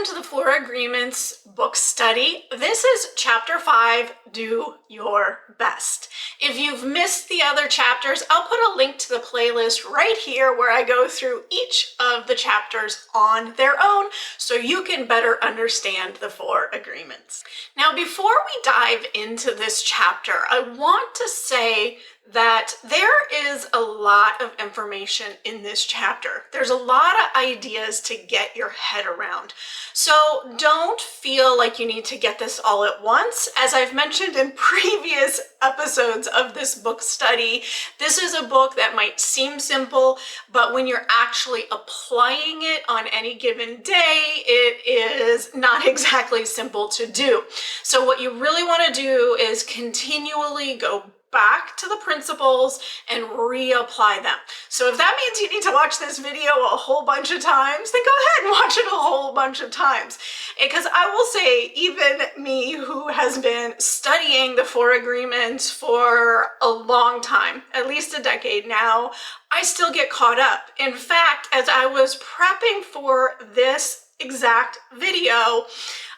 to the Four Agreements book study. This is chapter 5, Do Your Best. If you've missed the other chapters, I'll put a link to the playlist right here where I go through each of the chapters on their own so you can better understand the Four Agreements. Now, before we dive into this chapter, I want to say that there is a lot of information in this chapter. There's a lot of ideas to get your head around. So don't feel like you need to get this all at once. As I've mentioned in previous episodes of this book study, this is a book that might seem simple, but when you're actually applying it on any given day, it is not exactly simple to do. So what you really want to do is continually go back to the principles and reapply them. So if that means you need to watch this video a whole bunch of times, then go ahead and watch it a whole bunch of times. Because I will say, even me who has been studying the Four Agreements for a long time, at least a decade now, I still get caught up. In fact, as I was prepping for this exact video,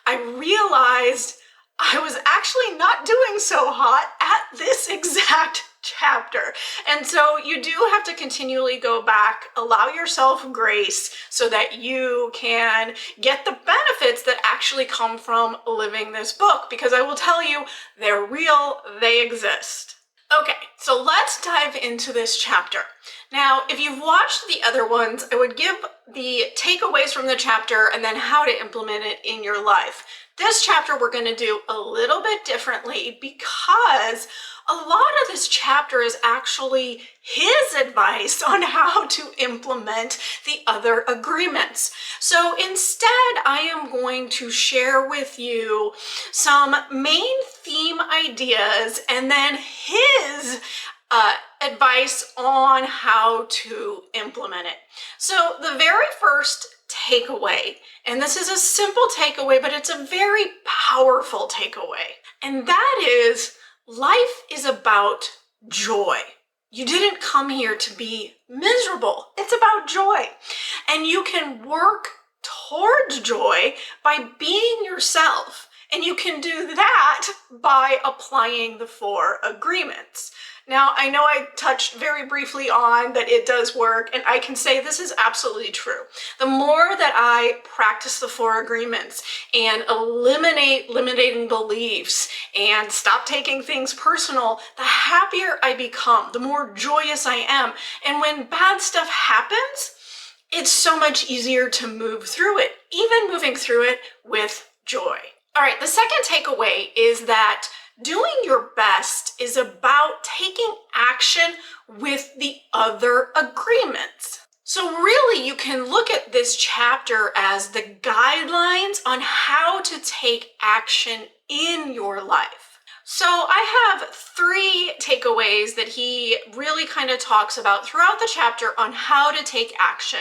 I realized I was actually not doing so hot at this exact chapter. And so you do have to continually go back, allow yourself grace so that you can get the benefits that actually come from living this book, because I will tell you, they're real, they exist. Okay, so let's dive into this chapter. Now, if you've watched the other ones, I would give the takeaways from the chapter and then how to implement it in your life. This chapter we're going to do a little bit differently because a lot of this chapter is actually his advice on how to implement the other agreements. So instead, I am going to share with you some main theme ideas and then his advice on how to implement it. So the very first takeaway, and this is a simple takeaway, but it's a very powerful takeaway, and that is life is about joy. You didn't come here to be miserable. It's about joy. And you can work towards joy by being yourself. And you can do that by applying the Four Agreements. Now, I know I touched very briefly on that it does work, and I can say this is absolutely true. The more that I practice the Four Agreements and eliminate limiting beliefs and stop taking things personal, the happier I become, the more joyous I am. And when bad stuff happens, it's so much easier to move through it, even moving through it with joy. All right, the second takeaway is that doing your best is about taking action with the other agreements. So really, you can look at this chapter as the guidelines on how to take action in your life. So I have 3 takeaways that he really kind of talks about throughout the chapter on how to take action.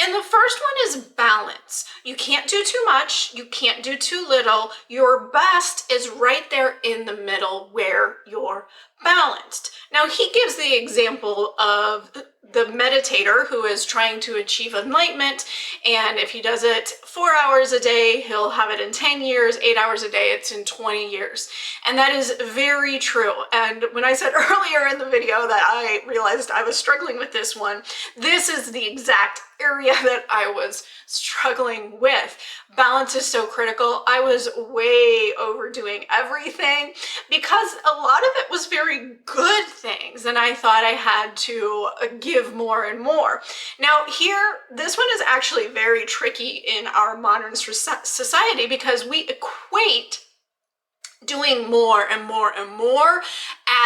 And the first one is balance. You can't do too much, you can't do too little. Your best is right there in the middle where you're balanced. Now, he gives the example of the meditator who is trying to achieve enlightenment, and if he does it 4 hours a day, he'll have it in 10 years, 8 hours a day, it's in 20 years. And that is very true. And when I said earlier in the video that I realized I was struggling with this one, this is the exact area that I was struggling with. Balance is so critical. I was way overdoing everything because a lot of it was very good things, and I thought I had to give more and more. Now here, this one is actually very tricky in our modern society because we equate doing more and more and more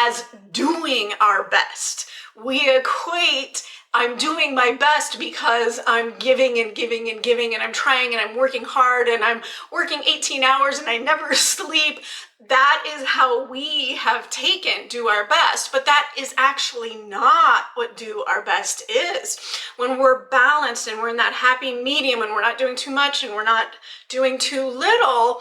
as doing our best. We equate I'm doing my best because I'm giving and giving and giving, and I'm trying and I'm working hard and I'm working 18 hours and I never sleep. That is how we have taken do our best, but that is actually not what do our best is. When we're balanced and we're in that happy medium and we're not doing too much and we're not doing too little,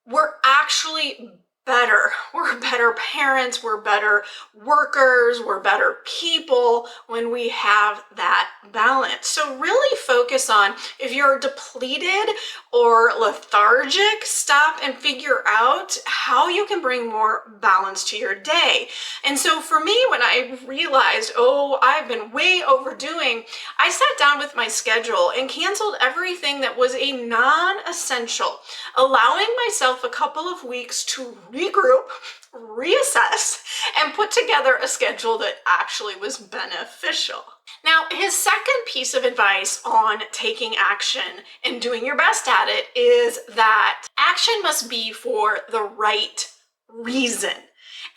we're actually better. We're better parents, we're better workers, we're better people when we have that balance. So really focus on, if you're depleted or lethargic, stop and figure out how you can bring more balance to your day. And so for me, when I realized, oh, I've been way overdoing, I sat down with my schedule and canceled everything that was a non-essential, allowing myself a couple of weeks to regroup, reassess, and put together a schedule that actually was beneficial. Now, his second piece of advice on taking action and doing your best at it is that action must be for the right reason.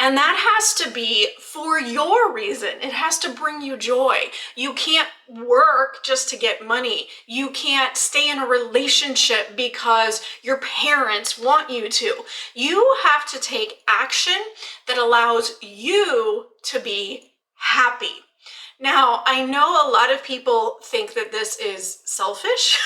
And that has to be for your reason. It has to bring you joy. You can't work just to get money. You can't stay in a relationship because your parents want you to. You have to take action that allows you to be happy. Now, I know a lot of people think that this is selfish,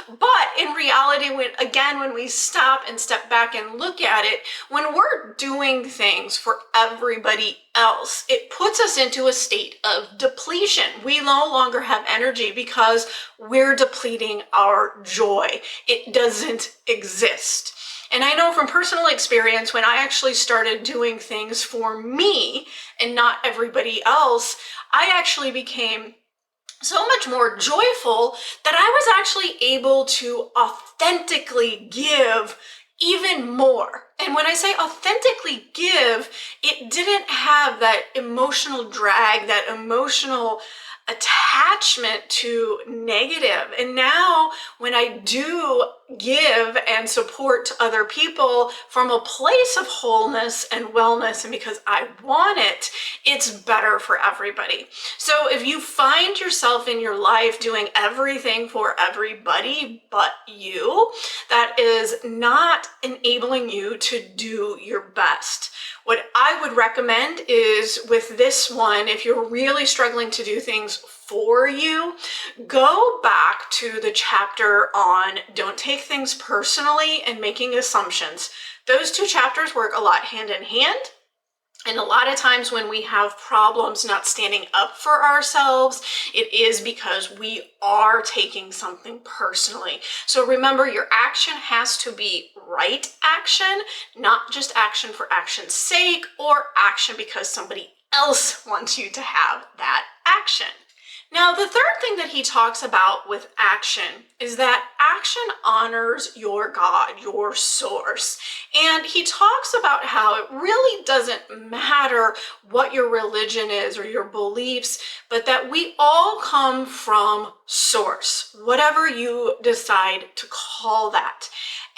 but in reality, when we stop and step back and look at it, when we're doing things for everybody else, it puts us into a state of depletion. We no longer have energy because we're depleting our joy. It doesn't exist. And I know from personal experience, when I actually started doing things for me and not everybody else, I actually became so much more joyful that I was actually able to authentically give even more. And when I say authentically give, it didn't have that emotional drag, that emotional attachment to negative. And now when I do give and support to other people from a place of wholeness and wellness, and because I want it, it's better for everybody. So if you find yourself in your life doing everything for everybody but you, that is not enabling you to do your best. What I would recommend is, with this one, if you're really struggling to do things for you, go back to the chapter on don't take things personally and making assumptions. Those two chapters work a lot hand in hand. And a lot of times when we have problems not standing up for ourselves, it is because we are taking something personally. So remember, your action has to be right action, not just action for action's sake or action because somebody else wants you to have that action. Now, the third thing that he talks about with action is that action honors your God, your source. And he talks about how it really doesn't matter what your religion is or your beliefs, but that we all come from source, whatever you decide to call that.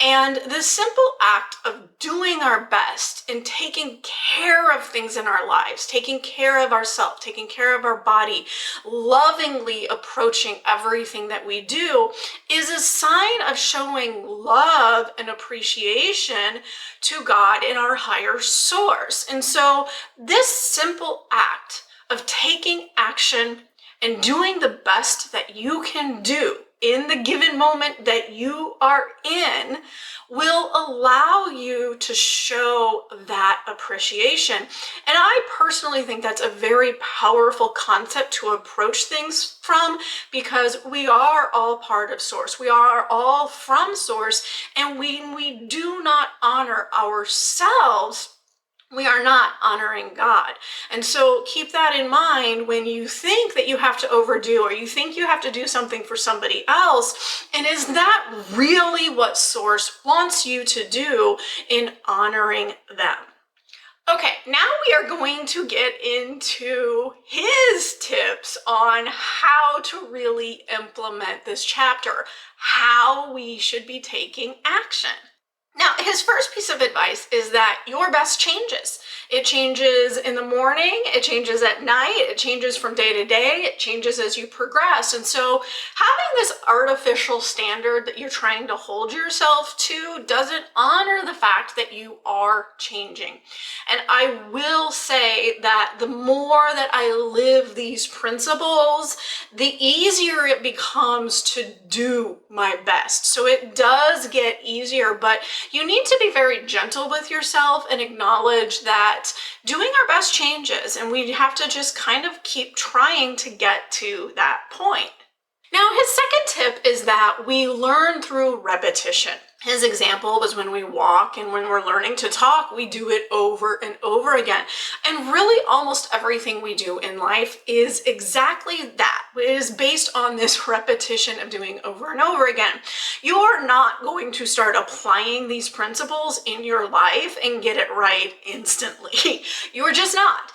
And the simple act of doing our best and taking care of things in our lives, taking care of ourselves, taking care of our body, lovingly approaching everything that we do is a sign of showing love and appreciation to God and our higher source. And so this simple act of taking action and doing the best that you can do in the given moment that you are in will allow you to show that appreciation. And I personally think that's a very powerful concept to approach things from, because we are all part of source. We are all from source. And when we do not honor ourselves, we are not honoring God. And so keep that in mind when you think that you have to overdo or you think you have to do something for somebody else. And is that really what Source wants you to do in honoring them? Okay, now we are going to get into his tips on how to really implement this chapter, how we should be taking action. Now, his first piece of advice is that your best changes. It changes in the morning, it changes at night, it changes from day to day, it changes as you progress. And so having this artificial standard that you're trying to hold yourself to doesn't honor the fact that you are changing. And I will say that the more that I live these principles, the easier it becomes to do my best. So it does get easier, but you you need to be very gentle with yourself and acknowledge that doing our best changes, and we have to just kind of keep trying to get to that point. Now, his second tip is that we learn through repetition. His example was when we walk and when we're learning to talk, we do it over and over again. And really almost everything we do in life is exactly that. It is based on this repetition of doing over and over again. You're not going to start applying these principles in your life and get it right instantly. You're just not.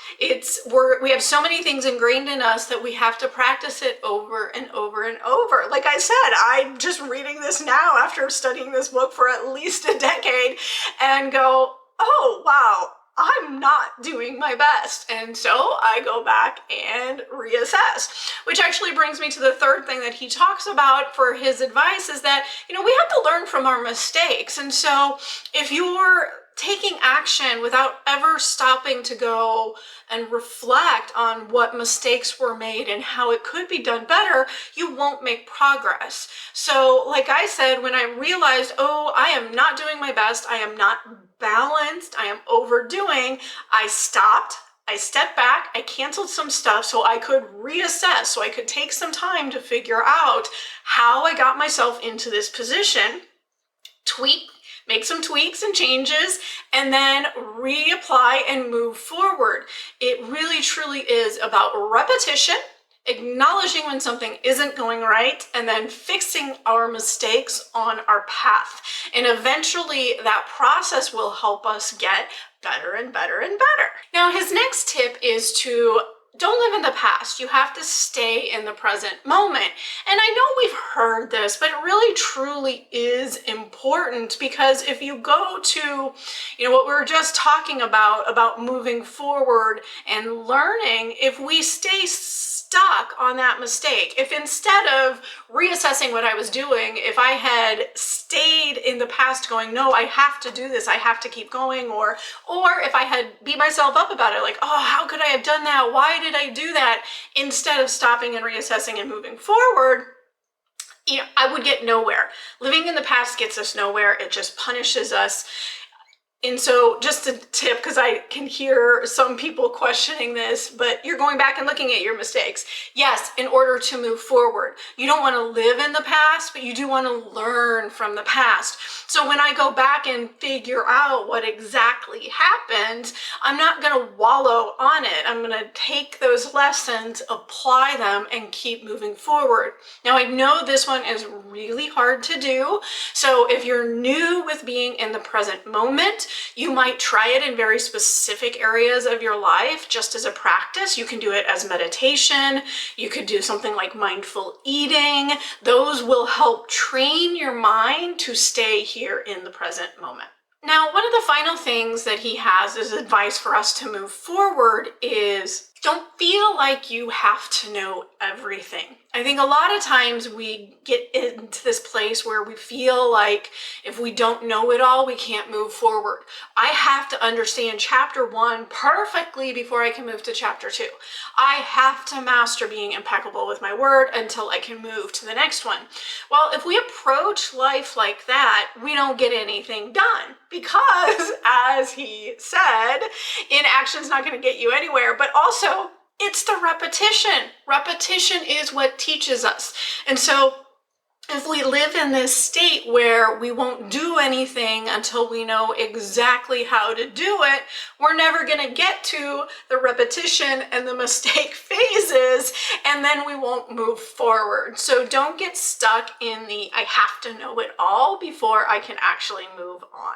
We have so many things ingrained in us that we have to practice it over and over and over. Like I said, I'm just reading this now after studying this book for at least a decade and go, oh, wow, I'm not doing my best. And so I go back and reassess, which actually brings me to the third thing that he talks about for his advice is that, we have to learn from our mistakes. And so if you're taking action without ever stopping to go and reflect on what mistakes were made and how it could be done better, you won't make progress. So like I said, when I realized, oh, I am not doing my best, I am not balanced, I am overdoing, I stopped, I stepped back, I canceled some stuff so I could reassess, so I could take some time to figure out how I got myself into this position, make some tweaks and changes, and then reapply and move forward. It really truly is about repetition, acknowledging when something isn't going right, and then fixing our mistakes on our path. And eventually that process will help us get better and better and better. Now, his next tip is to don't live in the past. You have to stay in the present moment. And I know we've heard this, but it really truly is important, because if you go to, what we were just talking about moving forward and learning, if we stay stuck on that mistake, if instead of reassessing what I was doing, if I had stayed in the past going, no, I have to do this, I have to keep going, or if I had beat myself up about it, like, oh, how could I have done that? Why did I do that? Instead of stopping and reassessing and moving forward, I would get nowhere. Living in the past gets us nowhere. It just punishes us. And so just a tip, because I can hear some people questioning this, but you're going back and looking at your mistakes. Yes, in order to move forward. You don't want to live in the past, but you do want to learn from the past. So when I go back and figure out what exactly happened, I'm not going to wallow on it. I'm going to take those lessons, apply them, and keep moving forward. Now, I know this one is really hard to do. So if you're new with being in the present moment, you might try it in very specific areas of your life just as a practice. You can do it as meditation. You could do something like mindful eating. Those will help train your mind to stay here in the present moment. Now, one of the final things that he has as advice for us to move forward is don't feel like you have to know everything. I think a lot of times we get into this place where we feel like if we don't know it all, we can't move forward. I have to understand chapter 1 perfectly before I can move to chapter 2. I have to master being impeccable with my word until I can move to the next one. Well, if we approach life like that, we don't get anything done, because as he said, inaction's not going to get you anywhere, but also it's the repetition. Repetition is what teaches us. And so if we live in this state where we won't do anything until we know exactly how to do it, we're never going to get to the repetition and the mistake phases, and then we won't move forward. So don't get stuck in the I have to know it all before I can actually move on.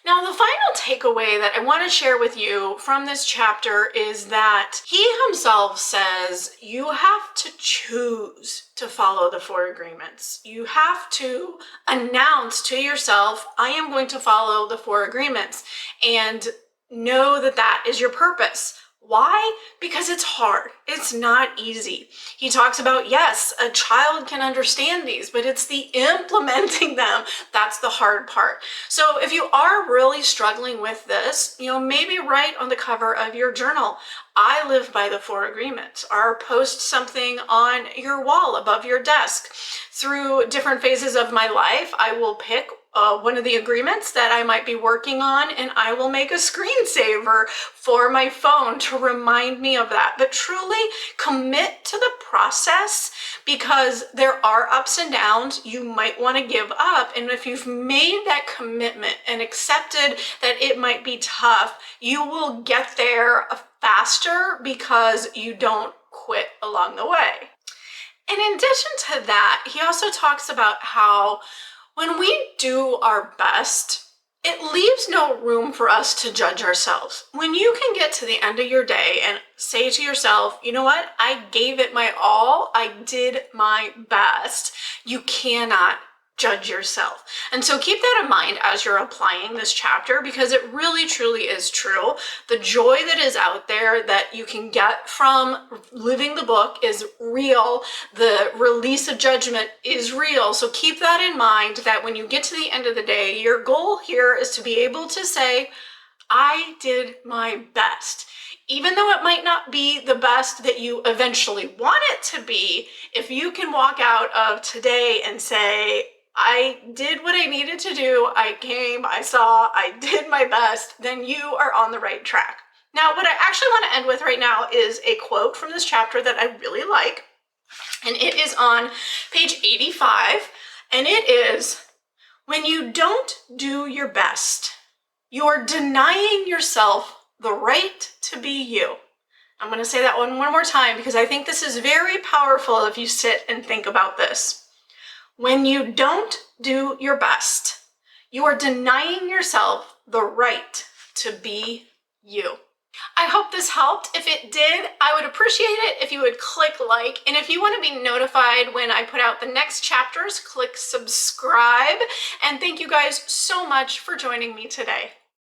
Now, the final takeaway that I want to share with you from this chapter is that he himself says you have to choose to follow the 4 agreements. You have to announce to yourself, I am going to follow the 4 agreements, and know that that is your purpose. Why? Because it's hard. It's not easy. He talks about, yes, a child can understand these, but it's the implementing them that's the hard part. So if you are really struggling with this, maybe write on the cover of your journal, I live by the 4 agreements, or post something on your wall above your desk. Through different phases of my life, I will pick one of the agreements that I might be working on, and I will make a screensaver for my phone to remind me of that. But truly commit to the process, because there are ups and downs. You might want to give up. And if you've made that commitment and accepted that it might be tough, you will get there faster because you don't quit along the way. And in addition to that, he also talks about how when we do our best, it leaves no room for us to judge ourselves. When you can get to the end of your day and say to yourself, you know what, I gave it my all, I did my best, you cannot judge yourself. And so keep that in mind as you're applying this chapter, because it really truly is true. The joy that is out there that you can get from living the book is real. The release of judgment is real. So keep that in mind, that when you get to the end of the day, your goal here is to be able to say, I did my best. Even though it might not be the best that you eventually want it to be, if you can walk out of today and say, I did what I needed to do, I came, I saw, I did my best, then you are on the right track. Now, what I actually want to end with right now is a quote from this chapter that I really like, and it is on page 85, and it is, when you don't do your best, you're denying yourself the right to be you. I'm going to say that one more time, because I think this is very powerful if you sit and think about this. When you don't do your best, you are denying yourself the right to be you. I hope this helped. If it did, I would appreciate it if you would click like, and if you want to be notified when I put out the next chapters, click subscribe. And thank you guys so much for joining me today.